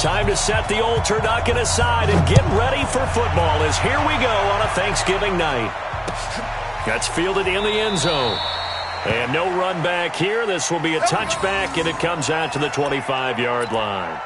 Time to set the old turducken aside and get ready for football as here we go on a Thanksgiving night. That's fielded in the end zone. And no run back here. This will be a touchback, and it comes out to the 25-yard line.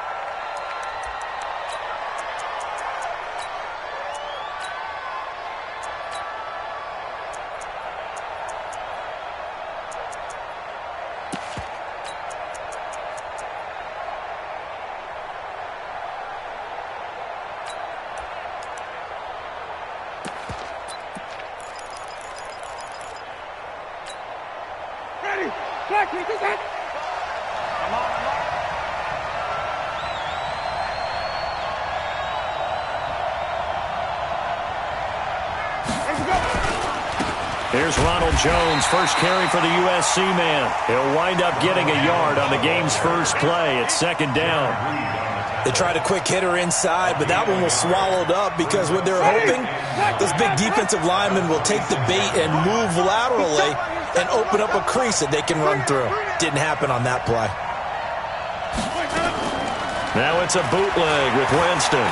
Here's Ronald Jones, first carry for the USC man. He'll wind up getting a yard on the game's first play. It's second down. They tried a quick hitter inside, but that one was swallowed up because what they're hoping, this big defensive lineman will take the bait and move laterally and open up a crease that they can run through. Didn't happen on that play. Now it's a bootleg with Winston.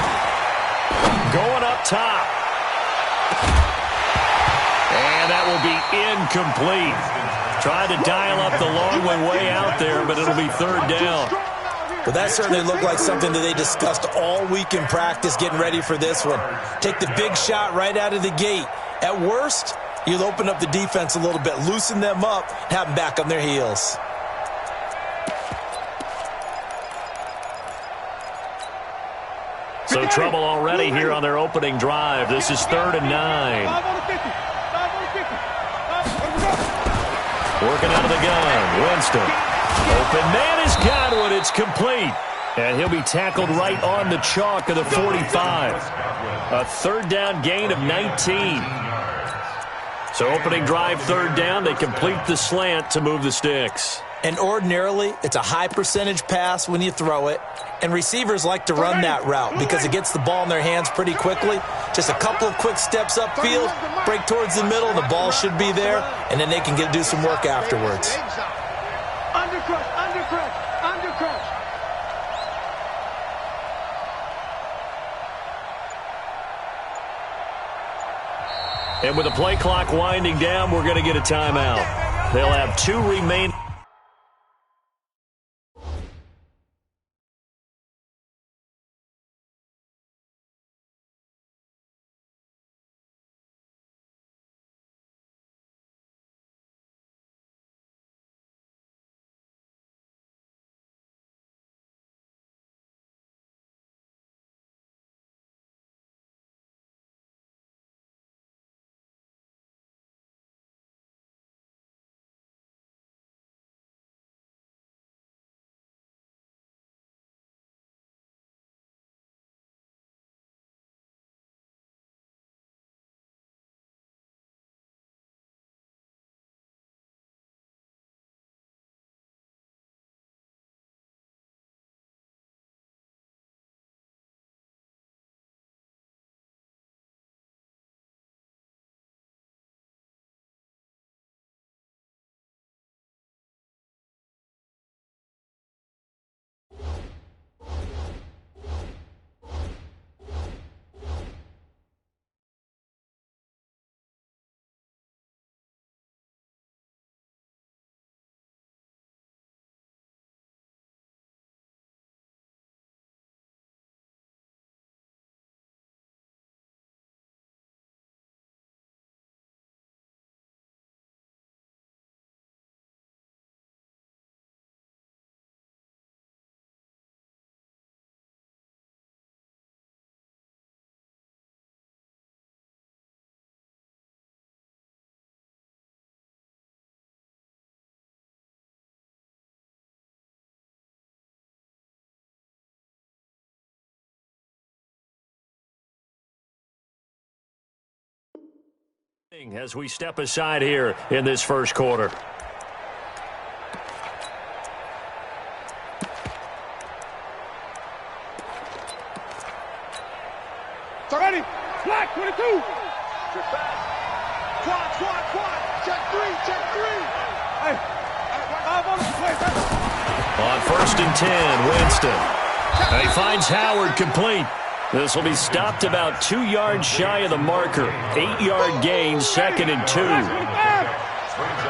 Going up top. And that will be incomplete. Tried to dial up the long way out there, but it'll be third down. But that certainly looked like something that they discussed all week in practice getting ready for this one. Take the big shot right out of the gate. At worst, you'll open up the defense a little bit, loosen them up, have them back on their heels. So trouble already here on their opening drive. This is 3rd and 9. Working out of the gun, Winston. Open man has got one. It's complete. And he'll be tackled right on the chalk of the 45. A third down gain of 19. So opening drive, third down. They complete the slant to move the sticks. And ordinarily, it's a high percentage pass when you throw it. And receivers like to run that route because it gets the ball in their hands pretty quickly. Just a couple of quick steps upfield, break towards the middle, the ball should be there, and then they can do some work afterwards. Undercrush, undercrush, undercrush. And with the play clock winding down, we're going to get a timeout. They'll have 2 remaining. As we step aside here in this first quarter. Ready? Black 22. Quad. Check 3. Hey. On 1st and 10, Winston. And he finds Howard complete. This will be stopped about 2 yards shy of the marker. 8-yard gain, 2nd and 2.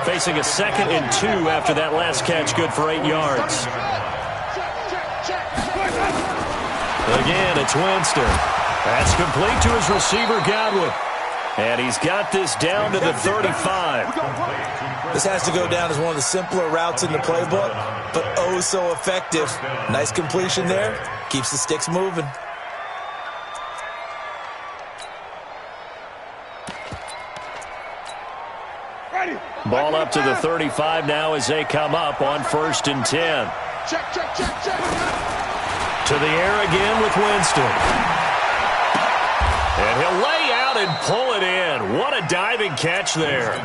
Facing a 2nd and 2 after that last catch, good for 8 yards. Again, it's Winston. That's complete to his receiver, Godwin. And he's got this down to the 35. This has to go down as one of the simpler routes in the playbook, but oh so effective. Nice completion there. Keeps the sticks moving. Ball up to the 35 now as they come up on 1st and 10. To the air again with Winston. And he'll lay out and pull it in. What a diving catch there.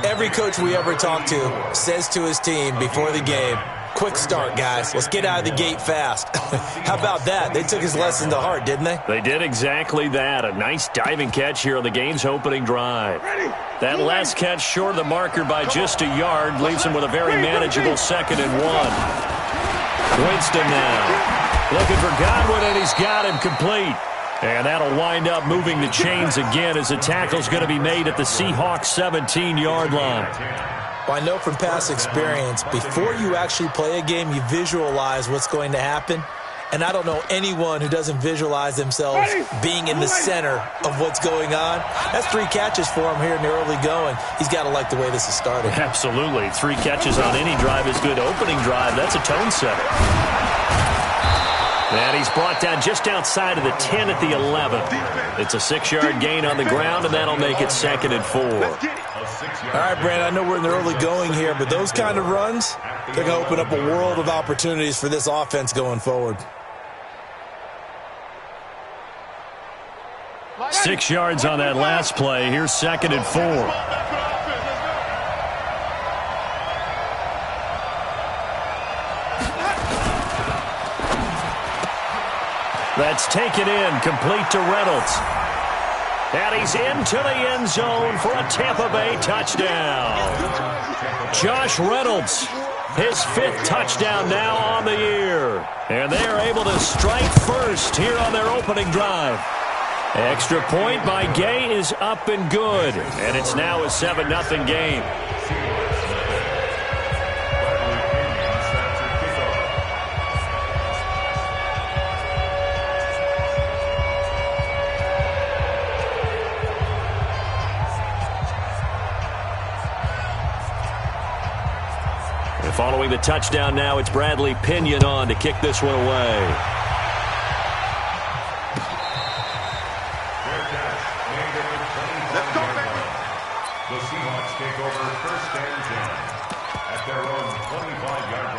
Every coach we ever talk to says to his team before the game, quick start, guys. Let's get out of the gate fast. How about that? They took his lesson to heart, didn't they? They did exactly that. A nice diving catch here on the game's opening drive. That last catch short of the marker by just a yard leaves him with a very manageable 2nd and 1. Winston now. Looking for Godwin, and he's got him complete. And that'll wind up moving the chains again as the tackle's going to be made at the Seahawks 17-yard line. Well, I know from past experience, before you actually play a game, you visualize what's going to happen. And I don't know anyone who doesn't visualize themselves being in the center of what's going on. That's 3 catches for him here in the early going. He's got to like the way this is started. Absolutely. 3 catches on any drive is good. Opening drive, that's a tone setter. And he's brought down just outside of the 10 at the 11. It's a 6-yard gain on the ground, and that'll make it 2nd and 4. All right, Brandon, I know we're in the early going here, but those kind of runs, they're going to open up a world of opportunities for this offense going forward. 6 yards on that last play. Here's 2nd and 4. That's taken in, complete to Reynolds. And he's into the end zone for a Tampa Bay touchdown. Josh Reynolds, his 5th touchdown now on the year. And they are able to strike first here on their opening drive. Extra point by Gay is up and good. And it's now a 7-0 game. Following the touchdown now, it's Bradley Pinion on to kick this one away. Let's go, baby. The Seahawks take over 1st and 10 at their own 25-yard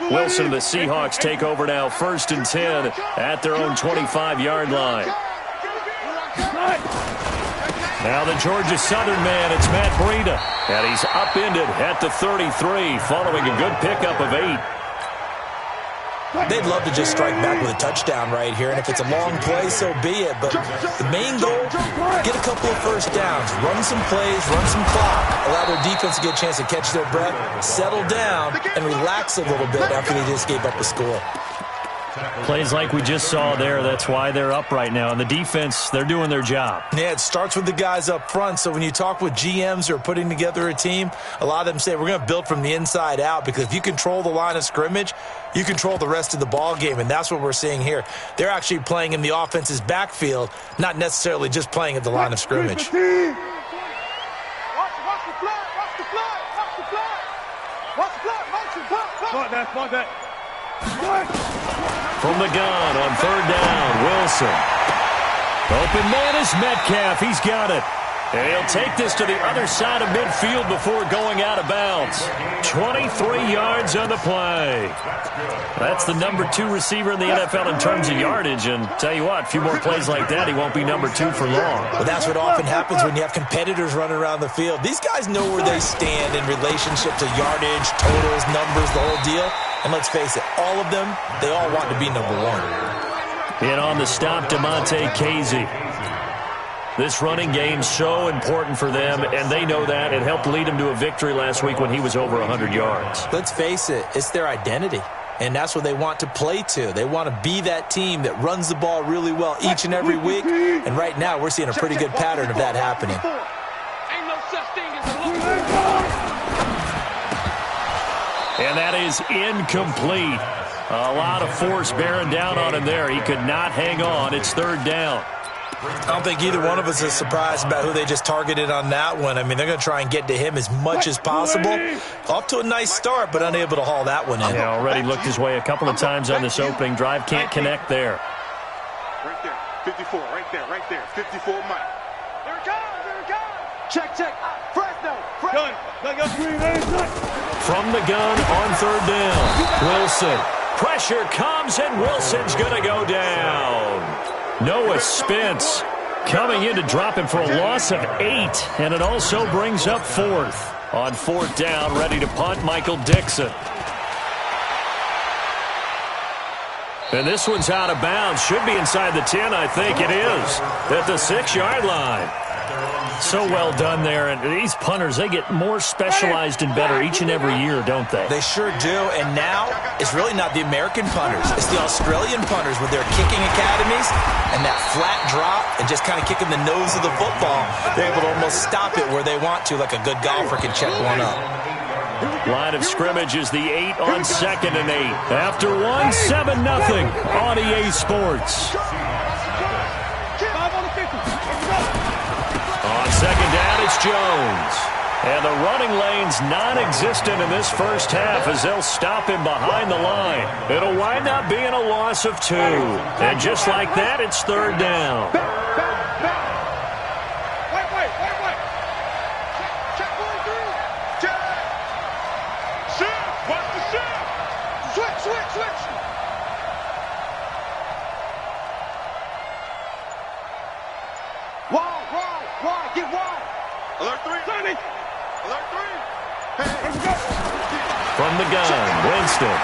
line. Wilson and the Seahawks take over now 1st and 10 at their own 25-yard line. Now the Georgia Southern man, it's Matt Breida. And he's upended at the 33 following a good pickup of 8. They'd love to just strike back with a touchdown right here, and if it's a long play, so be it. But the main goal, get a couple of first downs, run some plays, run some clock, allow their defense to get a chance to catch their breath, settle down, and relax a little bit after they just gave up a score. Plays like we just saw there, that's why they're up right now. And the defense, they're doing their job. Yeah, it starts with the guys up front. So when you talk with GMs who are putting together a team, a lot of them say we're going to build from the inside out, because if you control the line of scrimmage, you control the rest of the ball game, and that's what we're seeing here. They're actually playing in the offense's backfield, not necessarily just playing at the line of scrimmage. Watch the flag, watch the flag, watch the flag. Watch the flag, motion, block. Smart that. From the gun on 3rd down, Wilson. Open man is Metcalf. He's got it. And he'll take this to the other side of midfield before going out of bounds. 23 yards on the play. That's the number 2 receiver in the NFL in terms of yardage. And tell you what, a few more plays like that, he won't be number 2 for long. But that's what often happens when you have competitors running around the field. These guys know where they stand in relationship to yardage, totals, numbers, the whole deal. And let's face it, all of them, they all want to be number 1. In on the stop, DeMonte Casey. This running game's so important for them, and they know that. It helped lead them to a victory last week when he was over 100 yards. Let's face it, it's their identity. And that's what they want to play to. They want to be that team that runs the ball really well each and every week. And right now, we're seeing a pretty good pattern of that happening. Ain't no such thing as a And that is incomplete. A lot of force bearing down on him there. He could not hang on. It's third down. I don't think either one of us is surprised about who they just targeted on that one. I mean, they're going to try and get to him as much as possible. Off to a nice start, but unable to haul that one in. Yeah, already looked his way a couple of times on this opening drive. Can't connect there. Right there. 54. Right there. 54 Mike. Here it comes. Check. Fresno. Done. From the gun on third down. Wilson. Pressure comes, and Wilson's going to go down. Noah Spence coming in to drop him for a loss of 8, and it also brings up fourth. On fourth down, ready to punt, Michael Dixon. And this one's out of bounds. Should be inside the 10, I think it is. At the 6-yard line. So well done there. And these punters, they get more specialized and better each and every year, don't they? They sure do. And now it's really not the American punters. It's the Australian punters with their kicking academies and that flat drop and just kind of kicking the nose of the football. They're able to almost stop it where they want to, like a good golfer can check one up. Line of scrimmage is the 8 on 2nd and 8. After 7-0 on EA Sports. On second down, it's Jones. And the running lane's non-existent in this first half as they'll stop him behind the line. It'll wind up being a loss of 2. And just like that, it's third down. Wait. Check 1 through. Check. Shift. Watch the shift. Switch. Wide. Get wide. Alert 3. Sonny. Alert 3. Hey. From the gun, Winston.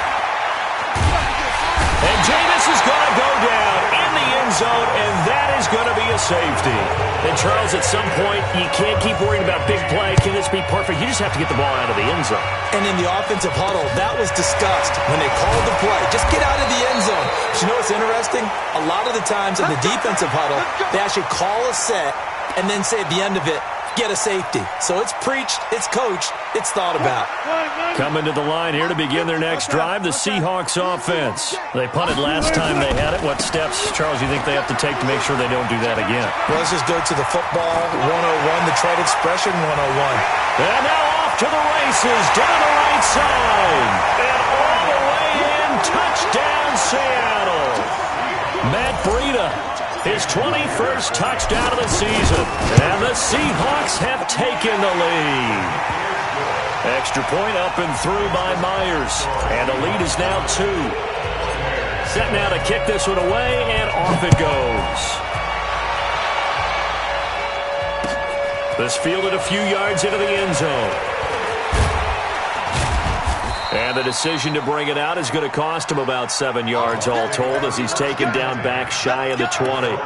And Jameis is going to go down in the end zone, and that is going to be a safety. And, Charles, at some point, you can't keep worrying about big play. Can this be perfect? You just have to get the ball out of the end zone. And in the offensive huddle, that was discussed when they called the play. Just get out of the end zone. But you know what's interesting? A lot of the times in the defensive huddle, they actually call a set and then say at the end of it, get a safety. So it's preached, it's coached, it's thought about. Coming to the line here to begin their next drive, the Seahawks offense. They punted last time they had it. What steps, Charles, you think they have to take to make sure they don't do that again? Well, let's just go to the football 101, the trade expression 101. And now off to the races, down the right side. And all the way in, touchdown Seattle. Matt Breida, his 21st touchdown of the season. And the Seahawks have taken the lead. Extra point up and through by Myers. And the lead is now 2. Set now to kick this one away, and off it goes. This fielded a few yards into the end zone. And the decision to bring it out is going to cost him about 7 yards all told as he's taken down back shy of the 20.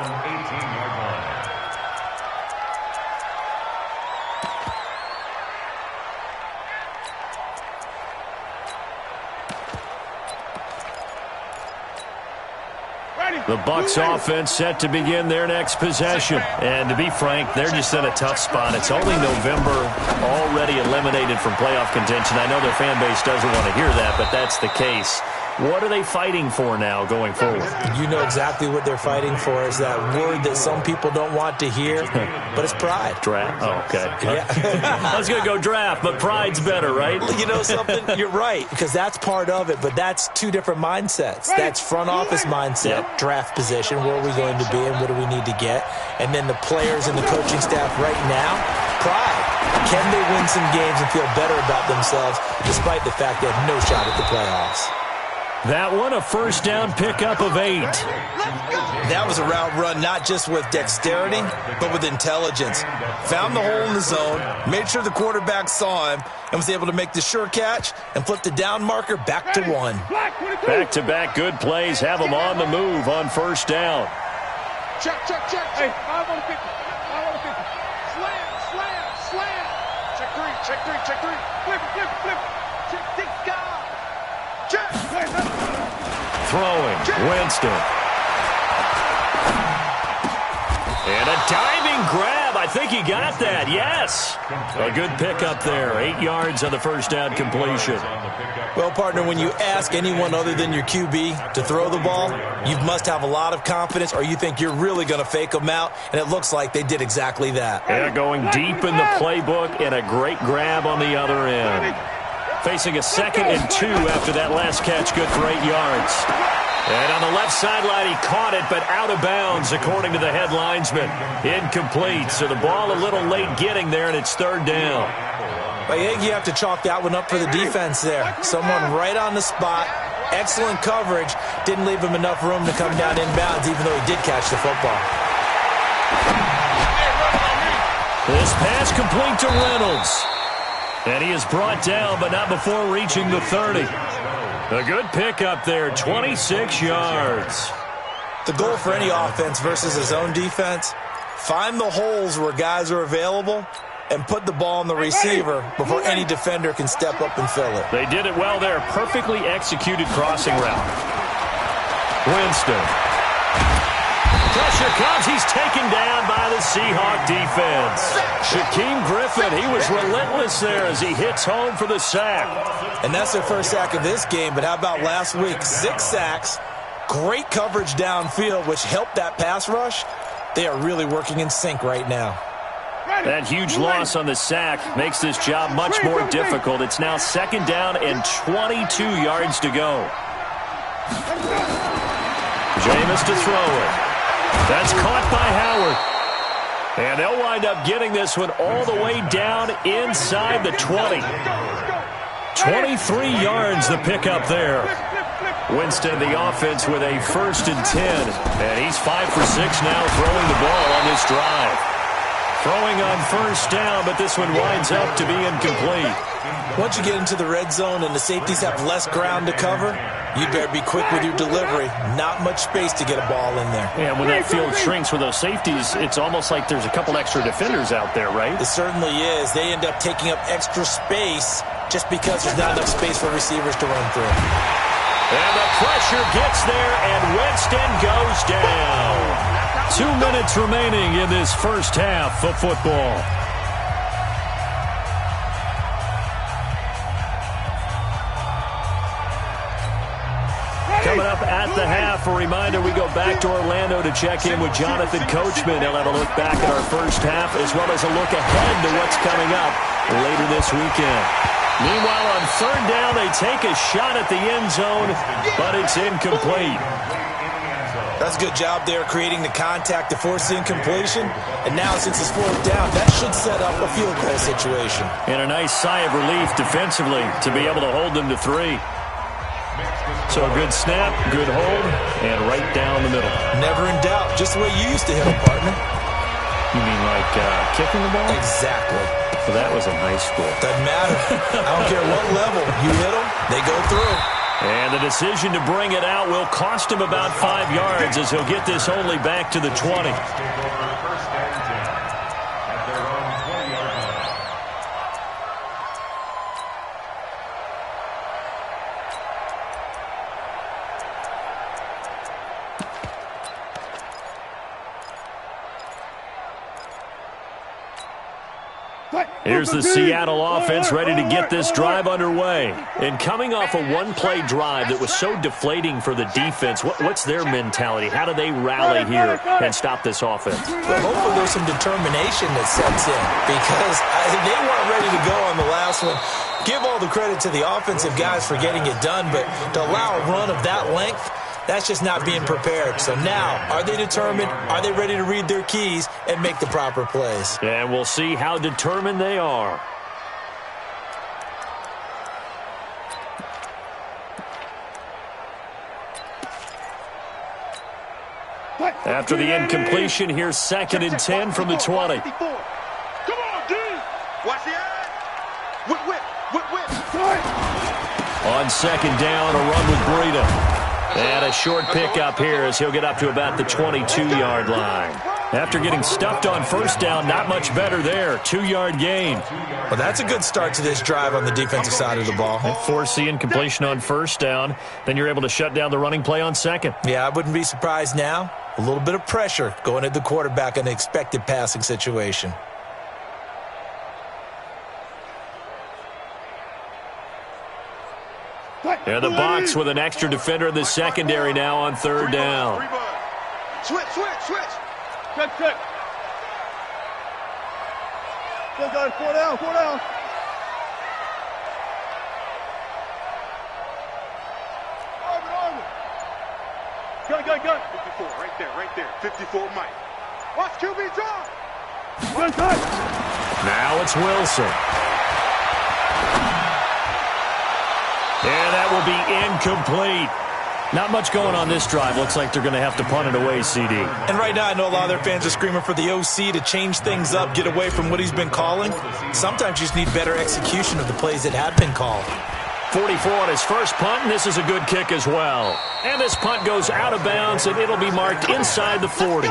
The Bucs offense set to begin their next possession. And to be frank, they're just in a tough spot. It's only November, already eliminated from playoff contention. I know their fan base doesn't want to hear that, but that's the case. What are they fighting for now going forward? You know exactly what they're fighting for. Is that word that some people don't want to hear, but it's pride. Draft? Oh, okay. Yeah. I was going to go draft, but pride's better, right? You know something? You're right, because that's part of it, but that's two different mindsets. That's front office mindset, draft position, where are we going to be and what do we need to get? And then the players and the coaching staff right now, pride. Can they win some games and feel better about themselves despite the fact they have no shot at the playoffs? That one, a first down pickup of 8. That was a route run not just with dexterity, but with intelligence. Found the hole in the zone, made sure the quarterback saw him, and was able to make the sure catch and flip the down marker back to 1. Back-to-back good plays have them on the move on first down. Check. Hey, 5 on 50. 5 on 50. Slam. Check 3. Flip. Check 6 guys. Check. throwing. Winston. And a diving grab. I think he got that. Yes. A good pickup there. 8 yards on the first down completion. Well, partner, when you ask anyone other than your QB to throw the ball, you must have a lot of confidence, or you think you're really going to fake them out, and it looks like they did exactly that. Yeah, going deep in the playbook and a great grab on the other end. Facing a 2nd and 2 after that last catch, good for 8 yards. And on the left sideline, he caught it, but out of bounds, according to the head linesman. Incomplete, so the ball a little late getting there, and it's 3rd down. I think you have to chalk that one up for the defense there. Someone right on the spot, excellent coverage, didn't leave him enough room to come down inbounds, even though he did catch the football. This pass complete to Reynolds. And he is brought down, but not before reaching the 30. A good pickup there, 26 yards. The goal for any offense versus his own defense, find the holes where guys are available and put the ball on the receiver before any defender can step up and fill it. They did it well there. Perfectly executed crossing route. Winston. Pressure comes. He's taken down by the Seahawk defense. Shaquem Griffin, he was relentless there as he hits home for the sack. And that's their first sack of this game, but how about last week? 6 sacks, great coverage downfield, which helped that pass rush. They are really working in sync right now. That huge loss on the sack makes this job much more difficult. It's now 2nd down and 22 yards to go. Jameis to throw it. That's caught by Howard. And they'll wind up getting this one all the way down inside the 20. 23 yards the pickup there. Winston, the offense, with a 1st and 10. And he's 5 for 6 now throwing the ball on this drive. Throwing on 1st down, but this one winds up to be incomplete. Once you get into the red zone and the safeties have less ground to cover, you better be quick with your delivery. Not much space to get a ball in there. Yeah, when that field shrinks with those safeties, it's almost like there's a couple extra defenders out there, right? It certainly is. They end up taking up extra space just because there's not enough space for receivers to run through. And the pressure gets there, and Winston goes down. 2 minutes remaining in this first half of football. Coming up at the half, a reminder, we go back to Orlando to check in with Jonathan Coachman. He'll have a look back at our first half as well as a look ahead to what's coming up later this weekend. Meanwhile, on 3rd down, they take a shot at the end zone, but it's incomplete. That's a good job there creating the contact to force the incompletion. And now, since it's 4th down, that should set up a field goal situation. And a nice sigh of relief defensively to be able to hold them to 3. So a good snap, good hold, and right down the middle. Never in doubt. Just the way you used to hit them, partner. You mean like kicking the ball? Exactly. Well, that was in high school. Doesn't matter. I don't care what level. You hit them, they go through. And the decision to bring it out will cost him about 5 yards as he'll get this only back to the 20. Here's the Seattle offense ready to get this drive underway. And coming off a one-play drive that was so deflating for the defense, what's their mentality? How do they rally here and stop this offense? Well, hopefully there's some determination that sets in because they weren't ready to go on the last one. Give all the credit to the offensive guys for getting it done, but to allow a run of that length, that's just not being prepared. So now, are they determined? Are they ready to read their keys and make the proper plays? And we'll see how determined they are. After the incompletion, here's 2nd and 10 from the 20. Come on, D. Watch the eye. Whip. On 2nd down, a run with Breida. And a short pickup here as he'll get up to about the 22-yard line. After getting stuffed on first down, not much better there. 2-yard gain. Well, that's a good start to this drive on the defensive side of the ball. Forcing completion on first down. Then you're able to shut down the running play on second. Yeah, I wouldn't be surprised now. A little bit of pressure going at the quarterback in an expected passing situation. And the box with an extra defender in the secondary now on third down. Switch. Check. Still got it. 4 down. Arvin. Gun. 54, right there. 54, Mike. Watch QB draw. One touch. Now it's Wilson. And that will be incomplete. Not much going on this drive. Looks like they're going to have to punt it away, CD. And right now, I know a lot of their fans are screaming for the OC to change things up, get away from what he's been calling. Sometimes you just need better execution of the plays that have been called. 44 on his first punt, and this is a good kick as well. And this punt goes out of bounds, and it'll be marked inside the 40.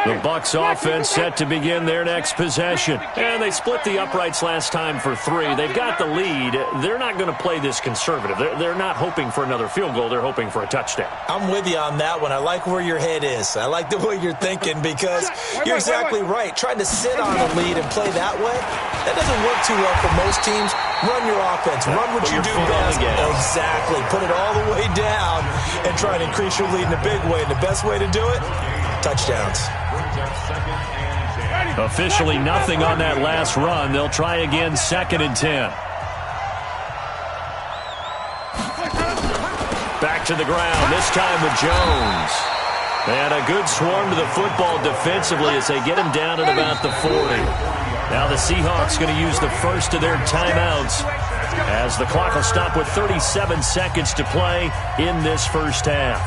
The Bucs offense set to begin their next possession. And they split the uprights last time for 3. They've got the lead. They're not going to play this conservative. They're not hoping for another field goal. They're hoping for a touchdown. I'm with you on that one. I like where your head is. I like the way you're thinking because you're exactly right. Trying to sit on a lead and play that way, that doesn't work too well for most teams. Run your offense. Run what you do best. Exactly. Put it all the way down and try and increase your lead in a big way. And the best way to do it, touchdowns. Officially nothing on that last run. They'll try again, 2nd and 10. Back to the ground, this time with Jones. And a good swarm to the football defensively as they get him down at about the 40. Now the Seahawks going to use the first of their timeouts as the clock will stop with 37 seconds to play in this first half.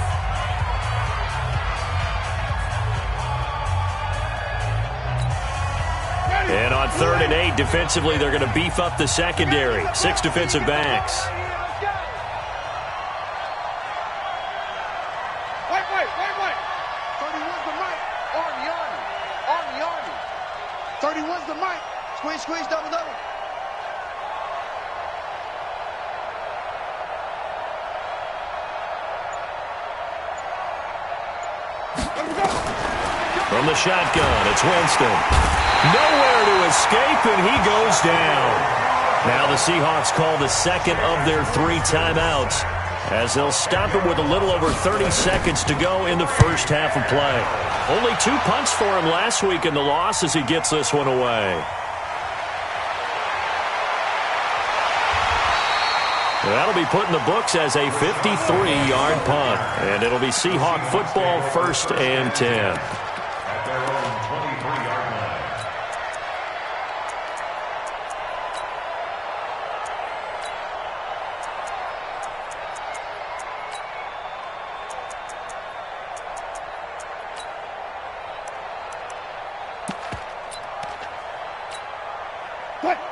And on 3rd and 8, defensively, they're going to beef up the secondary. 6 defensive backs. Wait. 31's the mic. Army. 31's the mic. Squeeze, double. From the shotgun, it's Winston. Nowhere to escape, and he goes down. Now the Seahawks call the second of their 3 timeouts as they'll stop it with a little over 30 seconds to go in the first half of play. Only 2 punts for him last week in the loss as he gets this one away. That'll be put in the books as a 53-yard punt, and it'll be Seahawk football 1st and 10.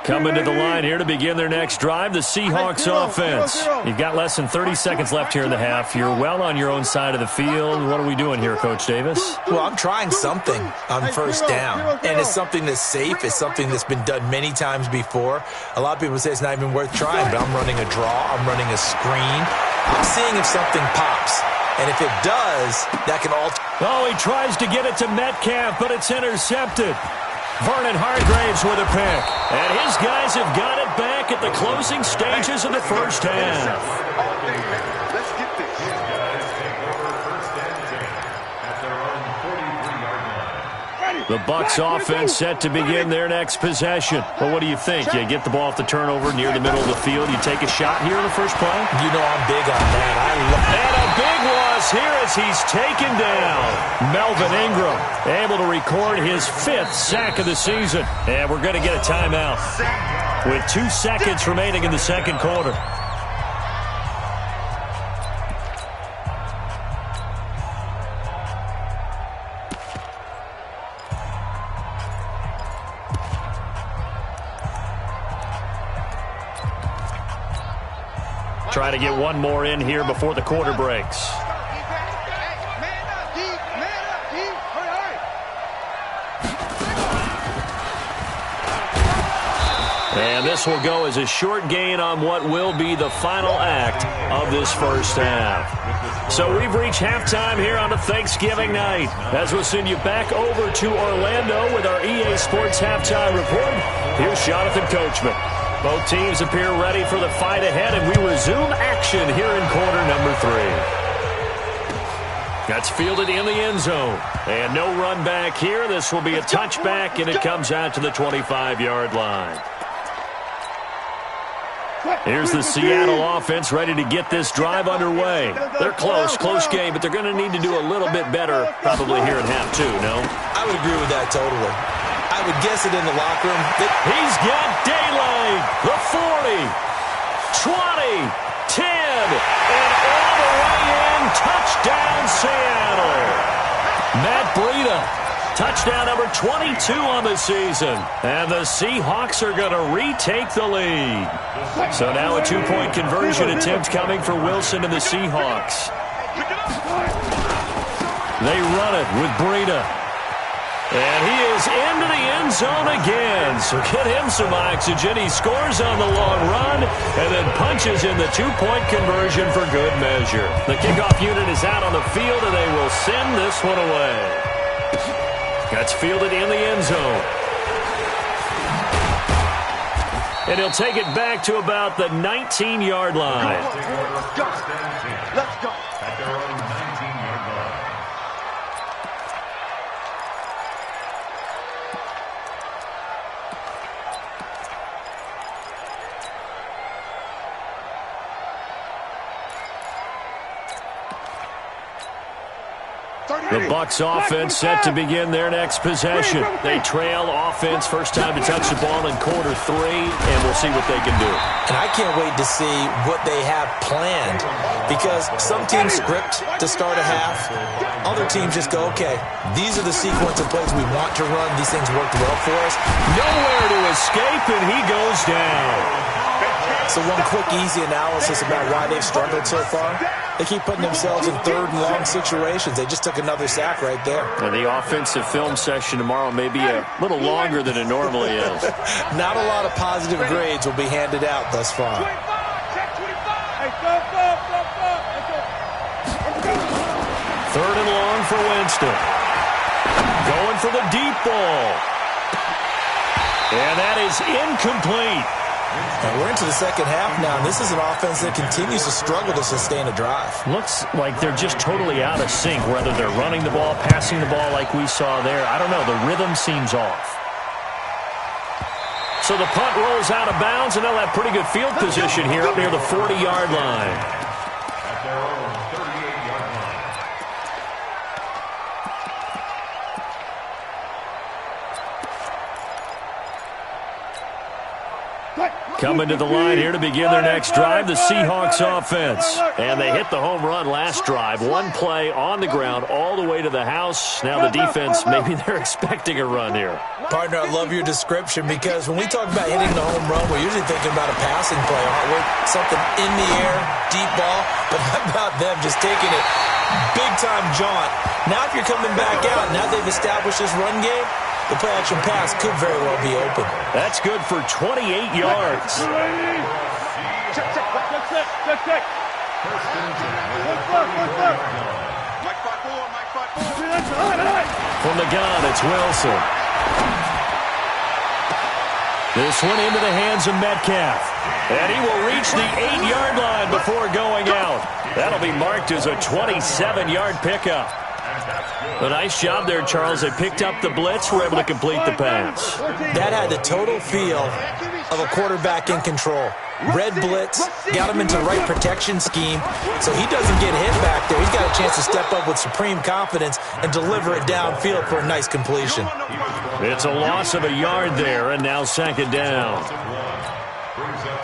Coming to the line here to begin their next drive, the Seahawks offense. You've got less than 30 seconds left here in the half. You're well on your own side of the field. What are we doing here, Coach Davis? Well, I'm trying something on first down, and it's something that's safe. It's something that's been done many times before. A lot of people say it's not even worth trying, but I'm running a draw. I'm running a screen. I'm seeing if something pops, and if it does, that can alter. Oh, he tries to get it to Metcalf, but it's intercepted. Vernon Hargreaves with a pick. And his guys have got it back at the closing stages of the first half. Let's get this. The Bucs offense set to begin their next possession. Well, what do you think? You get the ball off the turnover near the middle of the field. You take a shot here in the first play? You know I'm big on that. And a big loss here as he's taken down. Melvin Ingram able to record his 5th sack of the season. And we're going to get a timeout with 2 seconds remaining in the second quarter. try to get one more in here before the quarter breaks. And this will go as a short gain on what will be the final act of this first half. So we've reached halftime here on a Thanksgiving night. As we'll send you back over to Orlando with our EA Sports Halftime Report, here's Jonathan Coachman. Both teams appear ready for the fight ahead, and we resume action here in quarter number 3. That's fielded in the end zone. And no run back here. This will be a touchback, and it comes out to the 25-yard line. Here's the Seattle offense ready to get this drive underway. They're close game, but they're going to need to do a little bit better probably here in half 2, no? I would agree with that totally. I would guess it in the locker room. He's got daylight. The 40, 20, 10, and all the way in. Touchdown, Seattle. Matt Breida. Touchdown number 22 on the season. And the Seahawks are going to retake the lead. So now a 2-point conversion attempt coming for Wilson and the Seahawks. They run it with Breida. And he is into the end zone again. So get him some oxygen. He scores on the long run and then punches in the 2-point conversion for good measure. The kickoff unit is out on the field, and they will send this one away. That's fielded in the end zone. And he'll take it back to about the 19-yard line. Let's go. At their own 19-yard line. The Bucs offense set to begin their next possession. They trail offense, first time to touch the ball in quarter 3, and we'll see what they can do. And I can't wait to see what they have planned, because some teams script to start a half. Other teams just go, okay, these are the sequence of plays we want to run. These things worked well for us. Nowhere to escape, and he goes down. So one quick, easy analysis about why they've struggled so far. They keep putting themselves in third and long situations. They just took another sack right there. And the offensive film session tomorrow may be a little longer than it normally is. Not a lot of positive grades will be handed out thus far. Third and long for Winston. Going for the deep ball. And that is incomplete. And we're into the second half now, and this is an offense that continues to struggle to sustain a drive. Looks like they're just totally out of sync, whether they're running the ball, passing the ball like we saw there. I don't know. The rhythm seems off. So the punt rolls out of bounds, and they'll have pretty good field position here up near the 40-yard line. At their own 38-yard line. Coming to the line here to begin their next drive, the Seahawks offense. And they hit the home run last drive. One play on the ground all the way to the house. Now the defense, maybe they're expecting a run here. Partner, I love your description, because when we talk about hitting the home run, we're usually thinking about a passing play, aren't we? Something in the air, deep ball. But how about them just taking it big-time jaunt? Now if you're coming back out, now they've established this run game, the play-action pass could very well be open. That's good for 28 yards. Check. From the gun, it's Wilson. This one into the hands of Metcalf. And he will reach the 8-yard line before going out. That'll be marked as a 27-yard pickup. A nice job there, Charles. They picked up the blitz, were able to complete the pass. That had the total feel of a quarterback in control. Red blitz, got him into the right protection scheme, so he doesn't get hit back there. He's got a chance to step up with supreme confidence and deliver it downfield for a nice completion. It's a loss of a yard there, and now second down.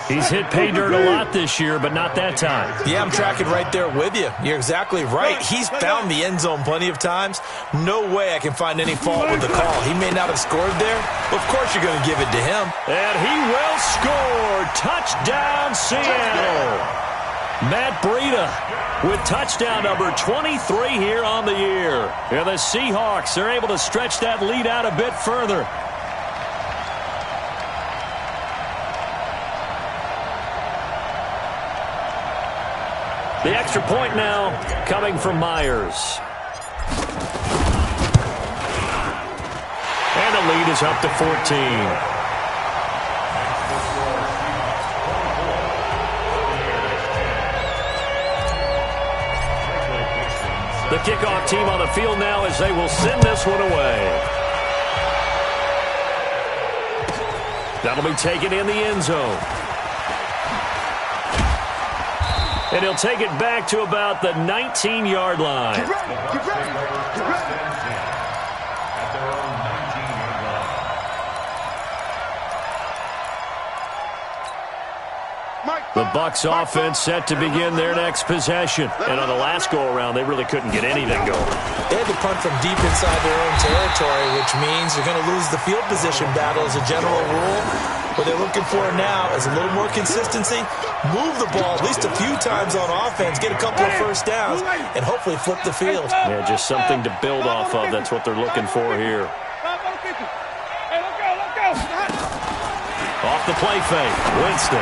He's hit pay dirt a lot this year, but not that time. Yeah, I'm tracking right there with you. You're exactly right. He's found the end zone plenty of times. No way I can find any fault with the call. He may not have scored there, but of course you're going to give it to him. And he will score. Touchdown, Seattle. Matt Breida with touchdown number 23 here on the year. And the Seahawks are able to stretch that lead out a bit further. The extra point now coming from Myers. And the lead is up to 14. The kickoff team on the field now as they will send this one away. That'll be taken in the end zone. And he'll take it back to about the 19-yard line. Get ready, get ready, get ready. At their own 19-yard line. The Bucs offense set to begin their next possession. And on the last go-around, they really couldn't get anything going. They had to punt from deep inside their own territory, which means you're going to lose the field position battle as a general rule. What they're looking for now is a little more consistency, move the ball at least a few times on offense, get a couple of first downs, and hopefully flip the field. Yeah, just something to build off of. That's what they're looking for here. Off the play fake, Winston.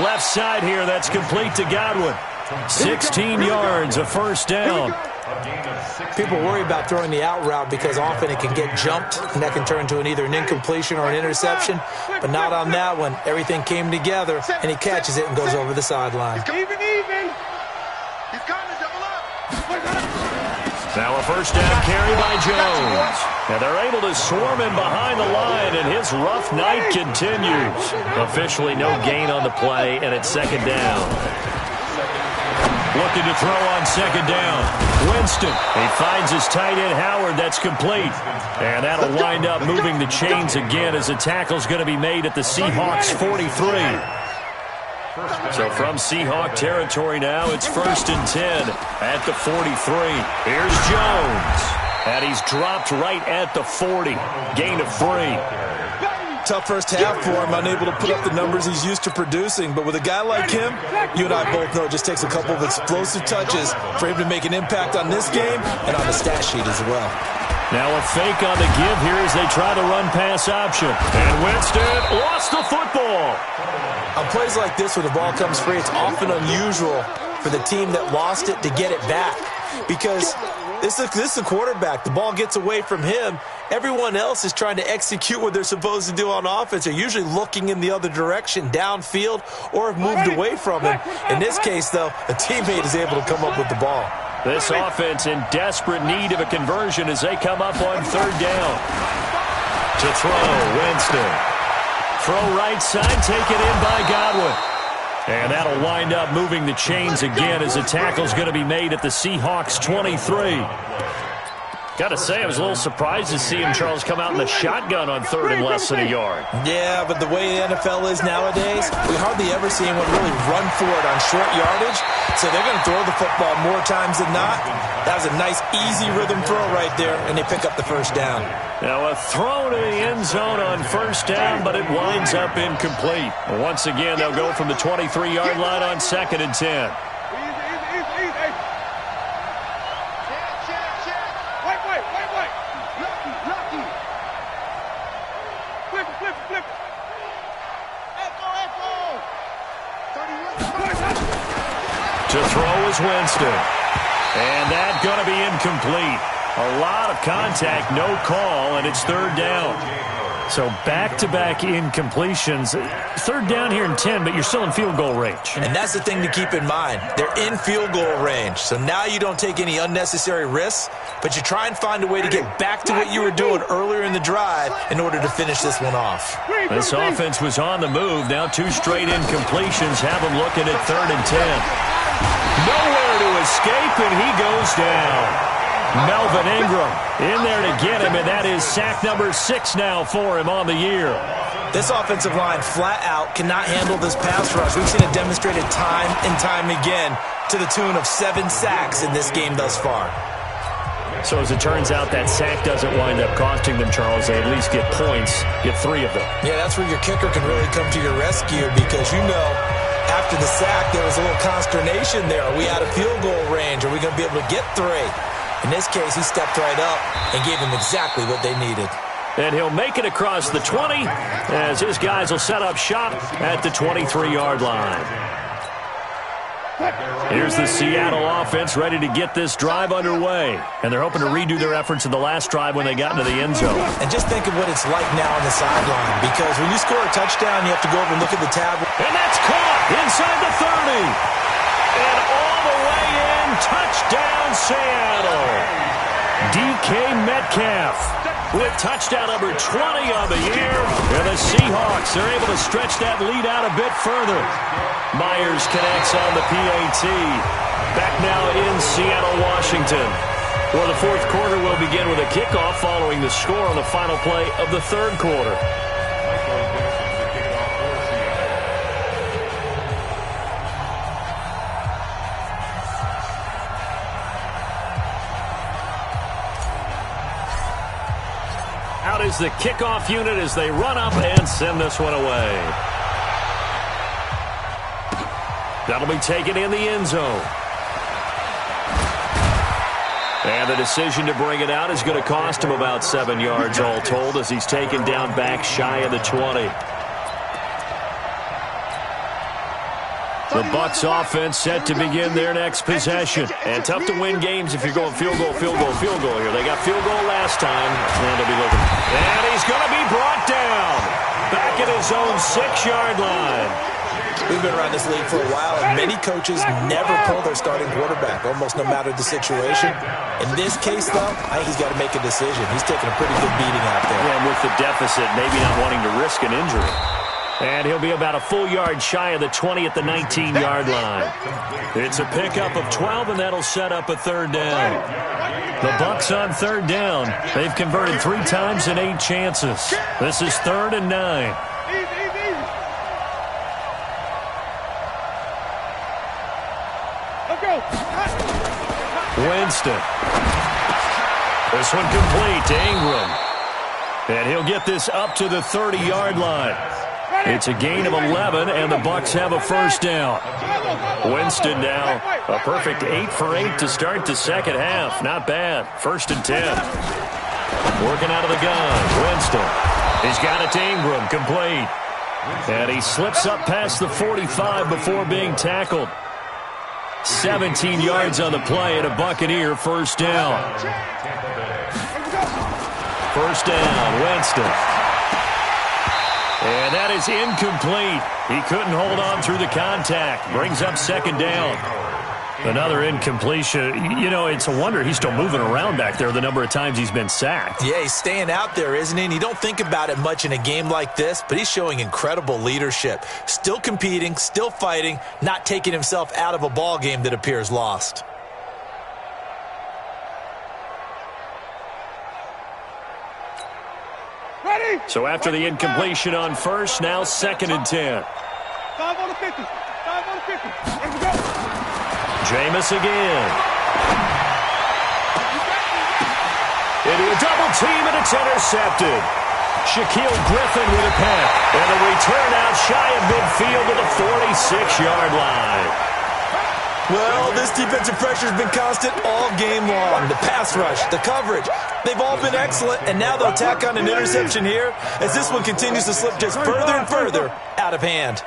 Left side here, that's complete to Godwin. 16 yards, a first down. People worry about throwing the out route because often it can get jumped, and that can turn into either an incompletion or an interception. But not on that one. Everything came together, and he catches it and goes over the sideline. Even. He's got to double up. Now a first down carry by Jones. And they're able to swarm him behind the line, and his rough night continues. Officially no gain on the play, and it's second down. Looking to throw on second down. Winston. He finds his tight end, Howard. That's complete. And that'll wind up moving the chains again as the tackle's going to be made at the Seahawks 43. So from Seahawk territory now, it's 1st and 10 at the 43. Here's Jones. And he's dropped right at the 40. Gain of 3. Tough first half for him, unable to put up the numbers he's used to producing. But with a guy like him, you and I both know it just takes a couple of explosive touches for him to make an impact on this game and on the stat sheet as well. Now a fake on the give here as they try to run pass option. And Winston lost the football. On plays like this where the ball comes free, it's often unusual for the team that lost it to get it back. Because this is a quarterback. The ball gets away from him. Everyone else is trying to execute what they're supposed to do on offense. They're usually looking in the other direction, downfield, or have moved away from him. In this case, though, a teammate is able to come up with the ball. This offense in desperate need of a conversion as they come up on third down. To throw, Winston. Throw right side, taken in by Godwin. And that'll wind up moving the chains again as the tackle's going to be made at the Seahawks 23. Got to say, I was a little surprised to see him, Charles, come out in the shotgun on third and less than a yard. Yeah, but the way the NFL is nowadays, we hardly ever see anyone really run for it on short yardage. So they're going to throw the football more times than not. That was a nice, easy rhythm throw right there, and they pick up the first down. Now a throw to the end zone on first down, but it winds up incomplete. Once again, they'll go from the 23-yard line on 2nd and 10. Easy. Wait. Lucky. Flip it. Echo. 31. To throw is Winston. And that's going to be incomplete. A lot of contact, no call, and it's third down. So back-to-back incompletions. Third down here in 10, but you're still in field goal range. And that's the thing to keep in mind. They're in field goal range. So now you don't take any unnecessary risks, but you try and find a way to get back to what you were doing earlier in the drive in order to finish this one off. This offense was on the move. Now 2 straight incompletions have them looking at 3rd and 10. Nowhere to escape, and he goes down. Melvin Ingram in there to get him, and that is sack number 6 now for him on the year. This offensive line flat out cannot handle this pass rush. We've seen it demonstrated time and time again to the tune of 7 sacks in this game thus far. So as it turns out, that sack doesn't wind up costing them, Charles. They at least get points, get 3 of them. Yeah, that's where your kicker can really come to your rescue because you know After the sack, there was a little consternation there. Are we out of field goal range? Are we going to be able to get 3? In this case, he stepped right up and gave them exactly what they needed. And he'll make it across the 20 as his guys will set up shop at the 23-yard line. Here's the Seattle offense ready to get this drive underway. And they're hoping to redo their efforts in the last drive when they got into the end zone. And just think of what it's like now on the sideline, because when you score a touchdown, you have to go over and look at the tab. And that's caught inside the 30. And all the way in, touchdown Seattle. DK Metcalf with touchdown number 20 on the year. And the Seahawks are able to stretch that lead out a bit further. Myers connects on the PAT. Back now in Seattle, Washington. Well, the fourth quarter will begin with a kickoff following the score on the final play of the third quarter. Out is the kickoff unit as they run up and send this one away. That'll be taken in the end zone. And the decision to bring it out is going to cost him about 7 yards all told as he's taken down back shy of the 20. The Bucs offense set to begin their next possession. And tough to win games if you're going field goal, field goal, field goal here. They got field goal last time. And they'll be looking. And he's going to be brought down. Back at his own 6-yard line. We've been around this league for a while, and many coaches never pull their starting quarterback, almost no matter the situation. In this case, though, I think he's got to make a decision. He's taking a pretty good beating out there. Yeah, and with the deficit, maybe not wanting to risk an injury. And he'll be about a full yard shy of the 20 at the 19-yard line. It's a pickup of 12, and that'll set up a third down. The Bucs on third down. They've converted 3 times in 8 chances. This is 3rd and 9. Winston. This one complete to Ingram. And he'll get this up to the 30-yard line. It's a gain of 11, and the Bucs have a first down. Winston now a perfect 8 for 8 to start the second half. Not bad. 1st and 10. Working out of the gun. Winston. He's got it to Ingram. Complete. And he slips up past the 45 before being tackled. 17 yards on the play and a Buccaneer first down. First down, Winston. And that is incomplete. He couldn't hold on through the contact. Brings up second down. Another incompletion. You know, it's a wonder he's still moving around back there the number of times he's been sacked. Yeah, he's staying out there, isn't he? And you don't think about it much in a game like this, but he's showing incredible leadership. Still competing, still fighting, not taking himself out of a ball game that appears lost. Ready? So after the incompletion on first, now 2nd and 10. 5 on the 50. 5 on the 50. Here we go. Jameis again. Into a double team, and it's intercepted. Shaquille Griffin with a pass. And a return out shy of midfield to the 46-yard line. Well, this defensive pressure has been constant all game long. The pass rush, the coverage, they've all been excellent, and now they'll tack on an interception here as this one continues to slip just further and further out of hand.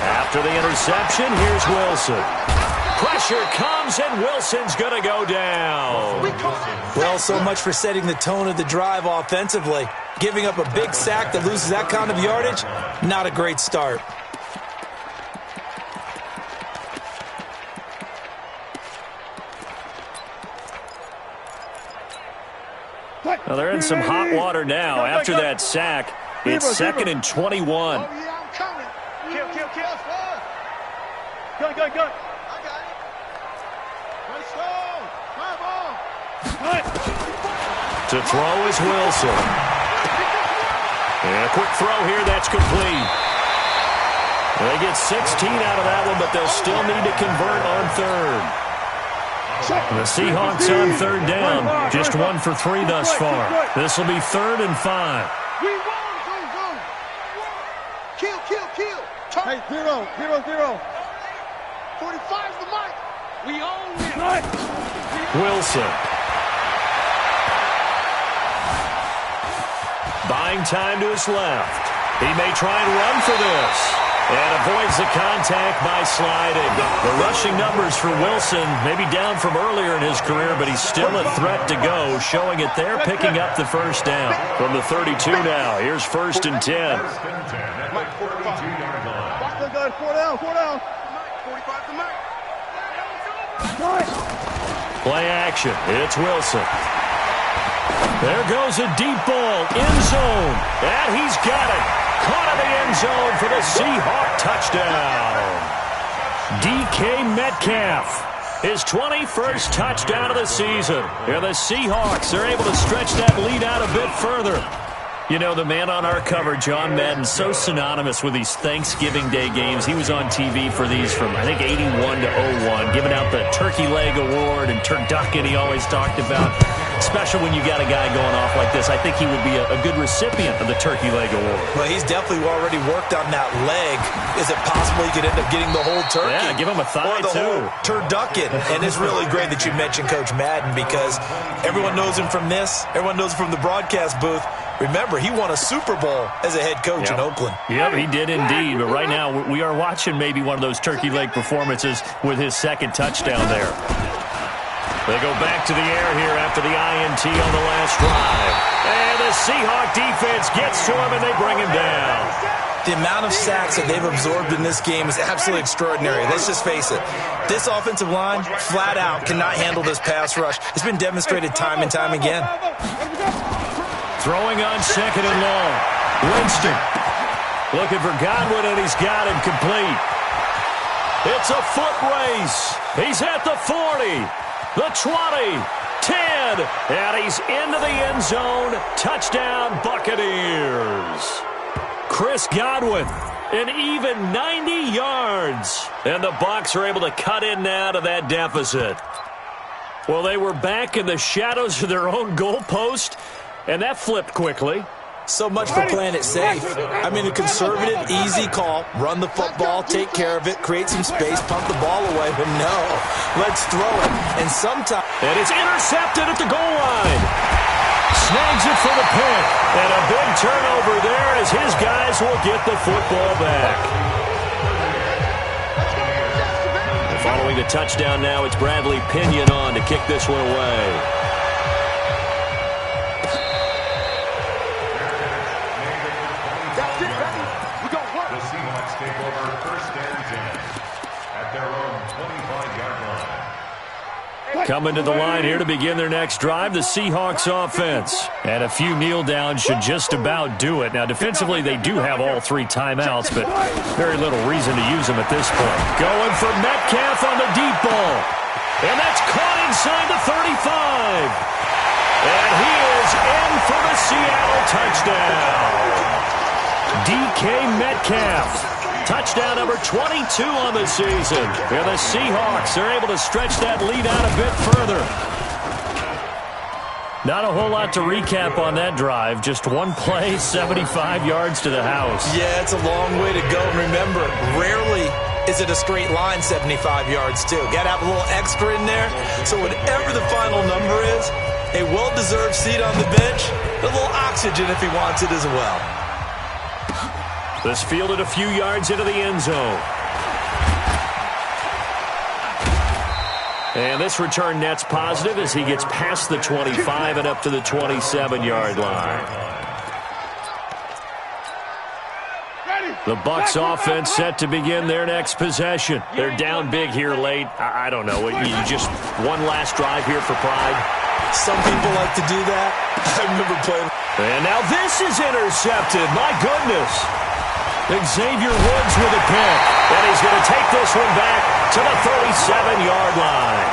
After the interception, here's Wilson. Pressure comes, and Wilson's going to go down. Well, so much for setting the tone of the drive offensively. Giving up a big sack that loses that kind of yardage, not a great start. Well, they're in some hot water now. After that sack, it's 2nd and 21. Oh, yeah, I'm coming. Kill. Gun. I got it. Let's go. Five on. To throw is Wilson. And a quick throw here, that's complete. They get 16 out of that one, but they'll still need to convert on third. The Seahawks on third down, just 1 for 3 thus far. This will be 3rd and 5. We won. Go. Kill. Hey, 0, 0, 0. 45's the mic. We own it. Wilson. Buying time to his left. He may try and run for this. And avoids the contact by sliding. The rushing numbers for Wilson maybe down from earlier in his career, but he's still a threat to go, showing it there, picking up the first down. From the 32 now, here's 1st and 10. Mike, 45. Watch the gun, 4 down, 4 down. 45 to Mike. Play action. It's Wilson. There goes a deep ball. End zone. And he's got it. Caught in the end zone for the Seahawk touchdown. DK Metcalf. His 21st touchdown of the season. And the Seahawks are able to stretch that lead out a bit further. You know, the man on our cover, John Madden, so synonymous with these Thanksgiving Day games. He was on TV for these from, I think, 81 to 01, giving out the Turkey Leg Award and turducken he always talked about. Special when you got a guy going off like this. I think he would be a good recipient of the Turkey Leg Award. Well, he's definitely already worked on that leg. Is it possible he could end up getting the whole turkey? Yeah, give him a thigh, or the too. whole turducken. And it's really great that you mentioned Coach Madden, because everyone knows him from this. Everyone knows him from the broadcast booth. Remember, he won a Super Bowl as a head coach in Oakland. Yep, he did indeed. But right now, we are watching maybe one of those turkey leg performances with his second touchdown there. They go back to the air here after the INT on the last drive. And the Seahawk defense gets to him, and they bring him down. The amount of sacks that they've absorbed in this game is absolutely extraordinary. Let's just face it. This offensive line, flat out, cannot handle this pass rush. It's been demonstrated time and time again. Throwing on 2nd and long. Winston looking for Godwin, and he's got him complete. It's a foot race. He's at the 40, the 20, 10, and he's into the end zone. Touchdown, Buccaneers. Chris Godwin, an even 90 yards. And the Bucs are able to cut in now to that deficit. Well, they were back in the shadows of their own goalpost, and that flipped quickly. So much for playing it safe. I mean, a conservative, easy call. Run the football, take care of it, create some space, pump the ball away. But no, let's throw it. And sometimes... And it's intercepted at the goal line. Snags it for the pick. And a big turnover there as his guys will get the football back. Following the touchdown now, it's Bradley Pinion on to kick this one away. Coming to the line here to begin their next drive, the Seahawks offense. And a few kneel downs should just about do it. Now, defensively, they do have all 3 timeouts, but very little reason to use them at this point. Going for Metcalf on the deep ball. And that's caught inside the 35. And he is in for the Seattle touchdown. DK Metcalf. Touchdown number 22 on the season. And the Seahawks are able to stretch that lead out a bit further. Not a whole lot to recap on that drive. Just one play, 75 yards to the house. Yeah, it's a long way to go. And remember, rarely is it a straight line 75 yards, too. Got to have a little extra in there. So whatever the final number is, a well-deserved seat on the bench, a little oxygen if he wants it as well. This fielded a few yards into the end zone. And this return net's positive as he gets past the 25 and up to the 27-yard line. The Bucs offense set to begin their next possession. They're down big here late. I don't know. You just one last drive here for pride. Some people like to do that. I remember playing. And now this is intercepted. My goodness. Xavier Woods with a pick. And he's going to take this one back to the 37-yard line.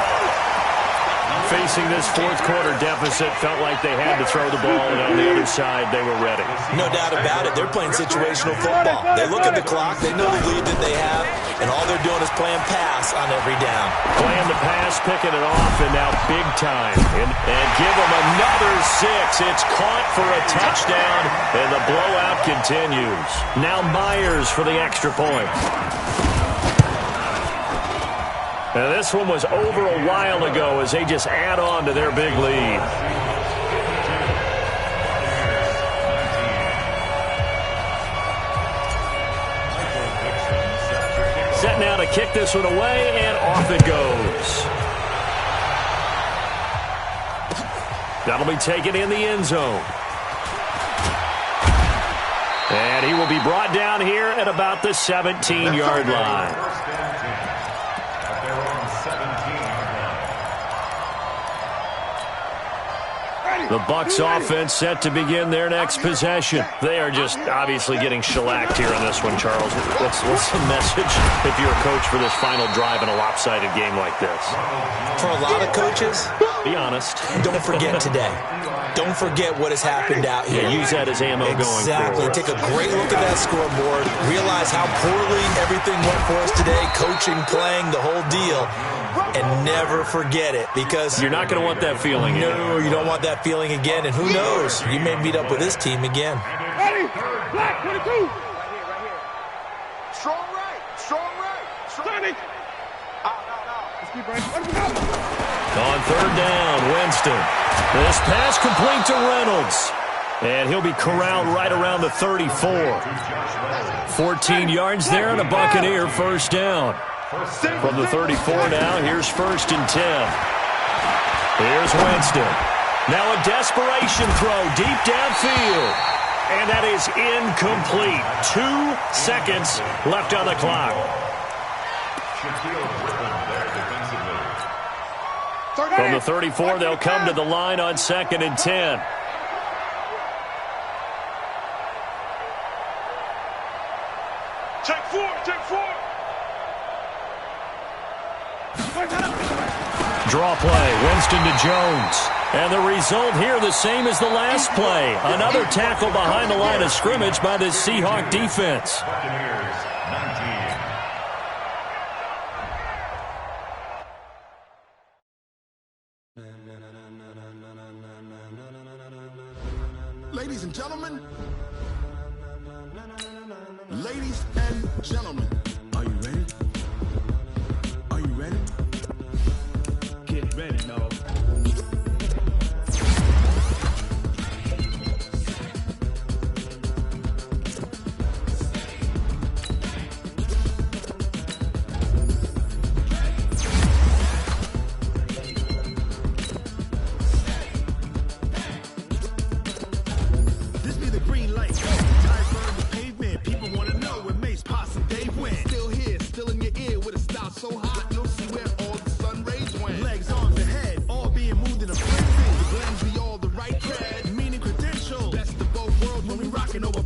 facing this fourth quarter deficit, felt like they had to throw the ball, and on the other side, they were ready. No doubt about it. They're playing situational football. They look at the clock, they know the lead that they have, and all they're doing is playing pass on every down. Playing the pass, picking it off, and now big time. And give them another 6. It's caught for a touchdown, and the blowout continues. Now Myers for the extra point. And this one was over a while ago as they just add on to their big lead. Set now to kick this one away, and off it goes. That'll be taken in the end zone. And he will be brought down here at about the 17-yard line. The Bucs offense set to begin their next possession. They are just obviously getting shellacked here on this one, Charles. What's the message if you're a coach for this final drive in a lopsided game like this? For a lot of coaches, be honest. Don't forget today. Don't forget what has happened out here. Yeah, use that as ammo going forward. Exactly. Take a great look at that scoreboard. Realize how poorly everything went for us today. Coaching, playing, the whole deal. And never forget it, because you're not going to want that feeling again. No, you don't want that feeling again. And who knows? You may meet up with this team again. Ready? Black 22. Right here. Strong right. Strong right. Sonic. Let's keep right. On third down, Winston. This pass complete to Reynolds. And he'll be corralled right around the 34. 14 yards there and a Buccaneer first down. From the 34 now, here's 1st and 10. Here's Winston. Now a desperation throw deep downfield. And that is incomplete. 2 seconds left on the clock. From the 34, they'll come to the line on 2nd and 10. Take 4. Take 4. Draw play, Winston to Jones. And the result here the same as the last play. Another tackle behind the line of scrimmage by this Seahawk defense. Ladies and gentlemen. Ladies and gentlemen. Are you ready? Are you ready? Get ready, no. This be the green light. Tires burn the pavement. People want to know where Mace, Posse, and Dave went. Still here, still in your ear with a style so hot you'll see where all the sun rays went. Legs, arms, and head, all being moved in a frenzy. The blends be all the right cred, meaning credentials. Best of both worlds when we rockin' over